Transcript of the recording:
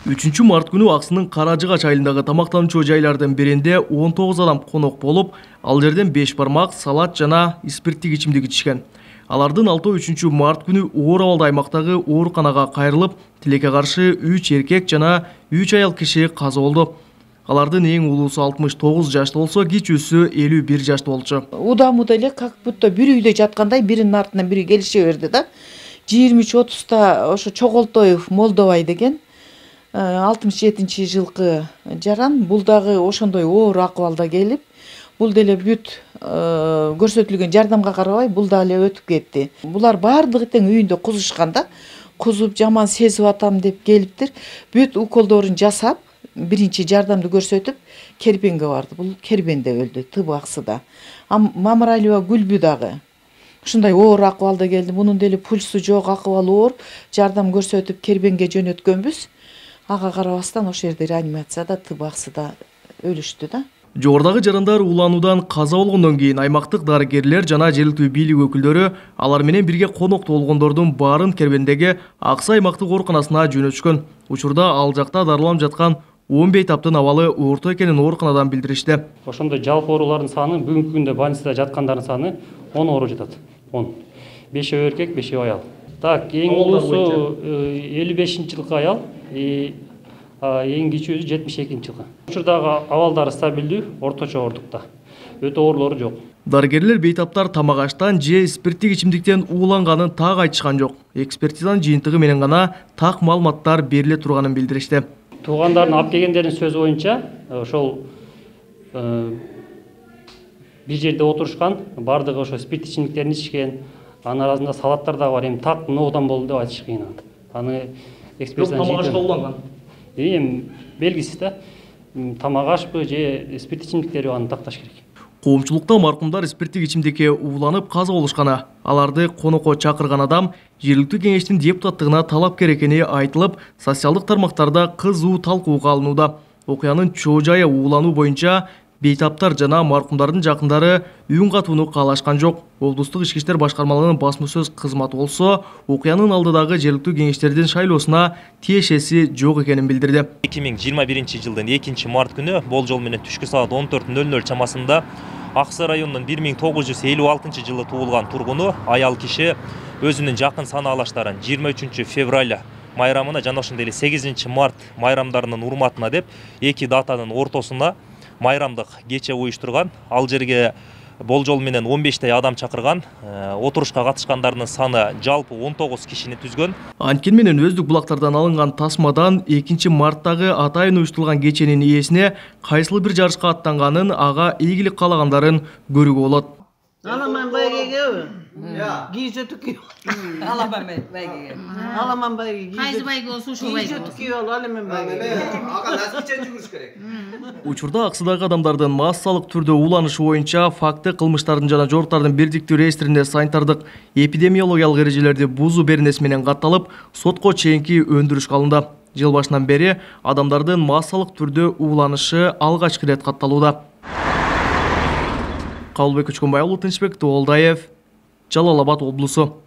3 март күнү Аксынын Каражыгач айылындагы тамактануучу жайлардын биринде 19 адам конок болуп, ал жерден 5 бармак, салат жана спирттик ичимдик ичишкен. Алардын 3 март күнү оор абалда аймактагы ооруканага кайрылып, тилекке каршы 3 эркек жана 3 аял киши каза болду. Алардын эң улуусу 69 жашта болсо, кичүүсү 51 жашта болчу. Удамуда эле как будто бир үйдө жаткандай биринин артынан бири келише берди да. 23-30 ошо Чоголтоев Молдовай деген 67-жылкы жаран, бул дагы ошондой оор акыбалда келип, бул деле бүт көрсөтүлгөн жардамга карабай бул да эле өтүп кетти. Булар бардыгы тең үйүндө кузушканда, кузуп жаман сезип атам деп келиптир. Бүт уколдорун жасап, биринчи жардамды көрсөтүп, кербенге барды. Бул кербенде өлдү, Тыбаксыда. Мамыралиева Гүлбү дагы ушундай оор акыбалда келди. Мунун деле пульсу жок, акыбалы оор, жардам көрсөтүп кербенге жөнөткөнбүз. Ага карабастан ошол жерде реанимацияда Тыбаксыда өлүштү да. Жогордагы жарандар улануудан каза болгондон кийин аймактык дарыгерлер жана жергиликтүү бийлик өкүлдөрү алар менен бирге конокто болгондордун баарын кербендеги Аксы аймактык ооруканасына жөнөтүшкөн. Учурда ал жакта дарыланып жаткан 10 бейтаптын абалы орто экенин ооруканадан билдиришти. Ошондой жалпы оорулардын саны бүгүнкү күндө больницада жаткандардын саны 10 оору жатат. 10. 5 эркек, 5 аял. Так, эң улуусу 55-жылкы аял, эң кичүүсү 72-жылкы. Учурдагы абалдары стабилдүү, орточо оордукта. Өтө оорулору жок. Дарыгерлер бейтаптар тамак аштан же спирттик ичимдиктен ууланганын так айтышкан жок. Экспертизанын жыйынтыгы менен гана так маалыматтар бериле турганын билдиришти. Туугандардын алып келгендердин сөзү боюнча, ошол бир жерде отурушкан, бардыгы ошо спирт ичимдиктерин ичишкен, анын арасында салаттар да бар, эми так ноодон болду деп айтыш кыйын. Аны экспертиза тамак ашка ууланган. Эми белгисиз да, тамак ашпы же спирт ичимдиктери аны такташ керек. Коомчулукта маркумдар спирттик ичимдикке ууланып каза болушкана, аларды конокко чакырган адам жергиликтүү кеңештин депутаттыгына талапкер экени айтылып, социалдык тармактарда кызуу талкууга алынууда. Окуянын чоо жайы уулануу боюнча бейтаптар жана маркумдардын жакындары үн катууну каалашкан жок. Облустук ички иштер башкармалыгынын басма сөз кызматы болсо, окуянын алдыдагы жергиликтүү кеңештердин шайлоосуна тиешеси жок экенин билдирди. 2021-жылдын 2 март күнү болжол менен түшкү саат 14:00 чамасында Аксы районунун 1956 жылы туулган тургуну аял киши өзүнүн жакын санаалаштарын 23 февраль майрамына жана ошондой эле 8 март майрамдарынын урматына деп 2 датанын ортосуна майрамдык кече уюштурган. Ал жерге болжол менен 15 адам чакырган, отурушка катышкандардын саны жалпы 19 кишини түзгөн. Анткени менен өздүк булактардан алынган тасмадан 2 марттагы атайын уюштурулган кеченин ээсине кайсыл бир жарышка аттанганын, ага ийгилик каалагандарын көрүүгө болот. Alamam baygege. Giyse tüküyor. Alamam baygege. Alamam baygege. Kaysı baygege olsun şu baygege olsun. Giyse tüküyor, alamam baygege. Ага насып ичен жүгүрүш керек. Учурда Аксыдагы адамдардын массалык түрдө ууланышы боюнча факты кылмыштардын жана жоруктардын бирдиктүү реестрине санитардык эпидемиологиялык эрежелерди бузуу беренеси менен катталып, сотко чейинки өндүрүшкө алынды. Жыл башынан бери адамдардын массалык түрдө ууланышы алгачкы ирет катталууда. Кабылбек Көчкөнбай уулу, Тынчбек Тоолдаев, Жалал Абад облусу.